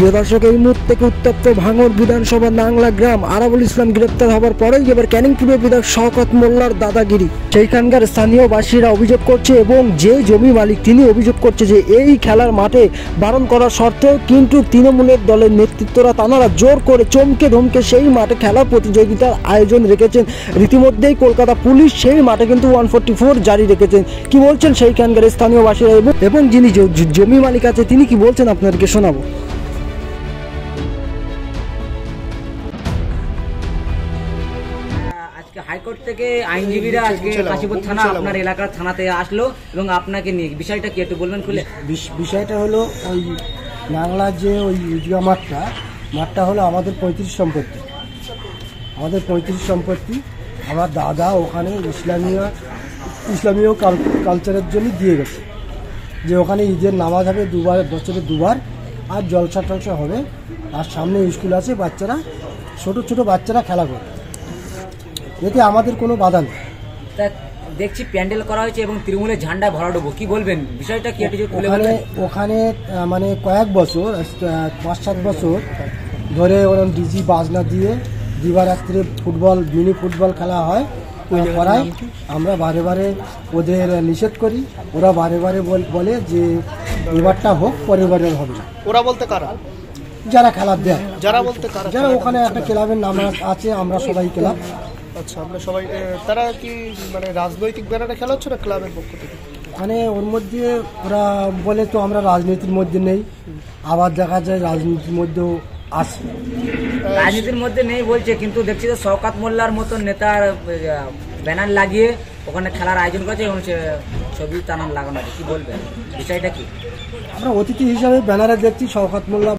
প্রিয় দর্শক, এই মুহূর্তে থেকে উত্তপ্ত ভাঙড় বিধানসভা নাংলা গ্রাম। আরাবুল ইসলাম গ্রেপ্তার হওয়ার পরেই এবার ক্যানিং টুডে বিধায়ক শওকত মোল্লার দাদাগিরি। সেইখানকার স্থানীয় বাসীরা অভিযোগ করছে এবং যে জমি মালিক তিনি অভিযোগ করছে যে এই খেলার মাঠে বারণ করার সত্ত্বেও কিন্তু তৃণমূলের দলের নেতৃত্বরা তাঁরা জোর করে চমকে ধমকে সেই মাঠে খেলার প্রতিযোগিতার আয়োজন রেখেছেন। রীতিমধ্যেই কলকাতা পুলিশ সেই মাঠে কিন্তু 144 জারি রেখেছেন। কি বলছেন সেইখানকার স্থানীয় বাসীরা এবং যিনি জমি মালিক আছে তিনি কি বলছেন আপনাদেরকে শোনাবো। আজকে হাইকোর্ট থেকে আইনজীবীরা আজকে কাশীপুর থানা আপনার এলাকার থানাতে আসলো এবং আপনাকে নিয়ে বিষয়টা কি একটু বলবেন খুলে? বিষয়টা হলো ওই নাংলার যে ওই ইউজিয়া মাঠটা হলো আমাদের 35 সম্পত্তি। আমার দাদা ওখানে ইসলামীয় কালচারের জন্য দিয়ে গেছে যে ওখানে ঈদের নামাজ হবে বছরে দুবার, আর জলসা টলসা হবে, আর সামনে স্কুল আছে, বাচ্চারা ছোট বাচ্চারা খেলা করে, এতে আমাদের কোনো বাধা নেই। তা দেখছি প্যান্ডেল করা হয়েছে এবং তৃণমূলের ঝান্ডা ভরাডুবো, কি বলবেন বিষয়টা কি? ওখানে মানে কয়েক বছর 5-7 বছর ধরে ওরকম ডিজি বাজনা দিয়ে দিবারাত্রে মিনি ফুটবল খেলা হয় করায়। আমরা বারে ওদের নিষেধ করি, ওরা বারে বলে যে এবারটা হোক, পরের বারের হবে না। ওরা বলতে কারা? যারা খেলার দেয়, যারা ওখানে একটা ক্লাবের নাম আছে, আমরা সবাই ক্লাব। আচ্ছা, আমরা সবাই। তারা কি মানে রাজনৈতিক ব্যানারে খেলা হচ্ছে না ক্লাবের পক্ষ থেকে? মানে ওর মধ্যে ওরা বলে তো আমরা রাজনীতির মধ্যে নেই, আবার দেখা যায় রাজনীতির মধ্যেও আসে। রাজনীতির মধ্যে নেই বলছে, কিন্তু দেখছি যে শওকত মোল্লার মতন নেতার ব্যানার লাগিয়ে ওখানে খেলার আয়োজন করেছে এবং ছবি টানান লাগানো আছে। কি বলবেন বিষয়টা কি? আমরা অতিথি হিসাবে ব্যানারে দেখছি শওকত মোল্লা